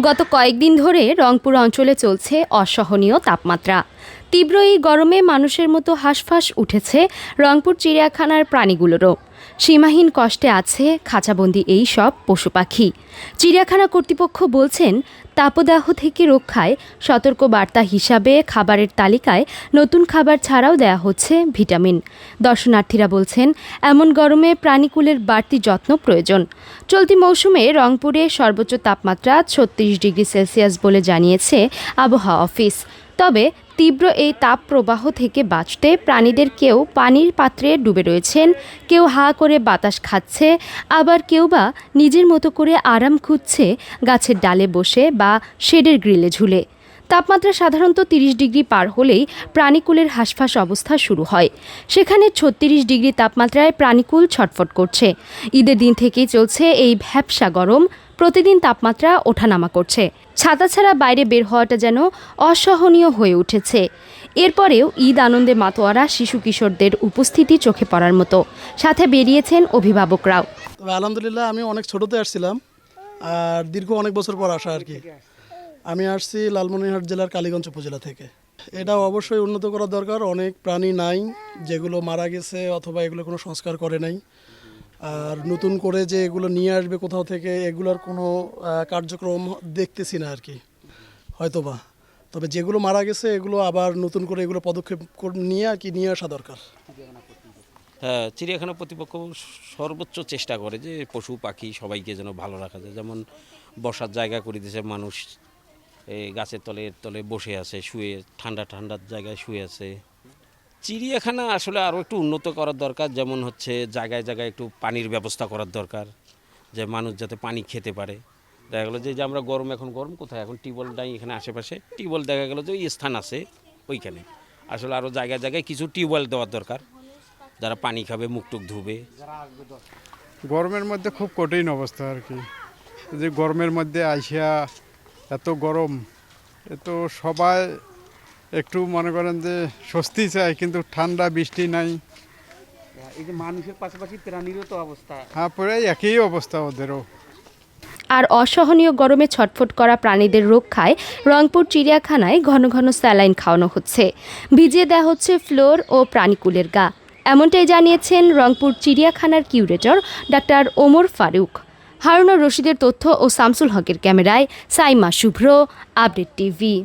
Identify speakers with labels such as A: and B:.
A: গত কয়েকদিন ধরে রংপুর অঞ্চলে চলছে অসহনীয় তাপমাত্রা। তীব্র এই গরমে মানুষের মতো হাঁসফাঁস উঠেছে রংপুর চিড়িয়াখানার প্রাণীগুলোরও। সীমাহীন কষ্টে আছে খাঁচাবন্দি এই সব পশু পাখি। চিড়িয়াখানা কর্তৃপক্ষ বলছেন, তাপদাহ থেকে রক্ষায় সতর্ক বার্তা হিসাবে খাবারের তালিকায় নতুন খাবার ছাড়াও দেয়া হচ্ছে ভিটামিন। দর্শনার্থীরা বলছেন, এমন গরমে প্রাণীকুলের বাড়তি যত্ন প্রয়োজন। চলতি মৌসুমে রংপুরে সর্বোচ্চ তাপমাত্রা ৩৬ ডিগ্রি সেলসিয়াস বলে জানিয়েছে আবহাওয়া অফিস। তবে তীব্র এই তাপ প্রবাহ থেকে বাঁচতে প্রাণীদের কেউ পানির পাত্রে ডুবে রয়েছেন, কেউ হা করে বাতাস খাচ্ছে, আবার কেউ বা নিজের মতো করে আরাম খুঁজছে গাছের ডালে বসে বা শেডের গ্রিলে ঝুলে। তাপমাত্রা সাধারণত ৩০ ডিগ্রি পার হলেই প্রাণীকুলের হাঁসফাঁস অবস্থা শুরু হয়। সেখানে ৩৬ ডিগ্রি তাপমাত্রায় প্রাণীকুল ছটফট করছে। ঈদের দিন থেকেই চলছে এই ভ্যাপসা গরম। প্রতিদিন তাপমাত্রা ওঠানামা করছে। ছাতা ছাড়া বাইরে বের হওয়াটা যেন অসহনীয় হয়ে উঠেছে। এরপরেও ঈদ আনন্দে মাতোয়ারা শিশু কিশোরদের উপস্থিতি চোখে পড়ার মতো। সাথে বেরিয়েছেন অভিভাবকরাও।
B: তবে আলহামদুলিল্লাহ আমি অনেক ছোটোতে আসছিলাম, আর দীর্ঘ অনেক বছর পর আসা আর কি। আমি আসছি লালমনিরহাট জেলার কালীগঞ্জ উপজেলা থেকে। এটা অবশ্যই উন্নত করা দরকার। অনেক প্রাণী নাই যেগুলো মারা গেছে অথবা এগুলো কোনো সংস্কার করে নাই, আর নতুন করে যে এগুলো নিয়ে আসবে কোথাও থেকে এগুলোর কোনো কার্যক্রম দেখতেছি না আর কি, হয়তোবা। তবে যেগুলো মারা গেছে এগুলো আবার নতুন করে এগুলো পদক্ষেপ নিয়ে আর কি নিয়ে আসা দরকার।
C: হ্যাঁ, চিড়িয়াখানা কর্তৃপক্ষ সর্বোচ্চ চেষ্টা করে যে পশু পাখি সবাইকে যেন ভালো রাখা যায়। যেমন বসার জায়গা করে দিয়েছে, মানুষ এই গাছের তলে বসে আছে, শুয়ে ঠান্ডা জায়গায় শুয়ে আছে। চিড়িয়াখানা আসলে আরও একটু উন্নত করার দরকার। যেমন হচ্ছে জায়গায় জায়গায় একটু পানির ব্যবস্থা করার দরকার, যে মানুষ যাতে পানি খেতে পারে। দেখা গেলো যে আমরা এখন গরম কোথায়, এখন টিউবওয়েল নাই এখানে আশেপাশে। টিউবওয়েল দেখা গেলো যে ওই স্থান আছে ওইখানে। আসলে আরও জায়গায় জায়গায় কিছু টিউবওয়েল দেওয়ার দরকার, যারা পানি খাবে, মুখ টুক ধুবে।
D: গরমের মধ্যে খুব কঠিন অবস্থা আর কি। যে গরমের মধ্যে আইসা এত গরম, এত সবাই একটু মনে করেন যে স্বস্তি চায়, কিন্তু ঠান্ডা বৃষ্টি নাই।
E: এই যে মানুষের পাশাপাশি প্রাণীরও তো অবস্থা,
D: হ্যাঁ, পুরাই একই অবস্থা ওদেরও।
A: আর অসহনীয় গরমে ছটফট করা প্রাণীদের রক্ষায় রংপুর চিড়িয়াখানায় ঘন ঘন স্যালাইন খাওয়ানো হচ্ছে। ভিজিয়ে দেওয়া হচ্ছে ফ্লোর ও প্রাণীকুলের গা। এমনটাই জানিয়েছেন রংপুর চিড়িয়াখানার কিউরেটর ডাক্তার ওমর ফারুক। হারুনুর রশিদের তথ্য ও শামসুল হকের ক্যামেরায় সাইমা শুভ্র, আপডেট টিভি।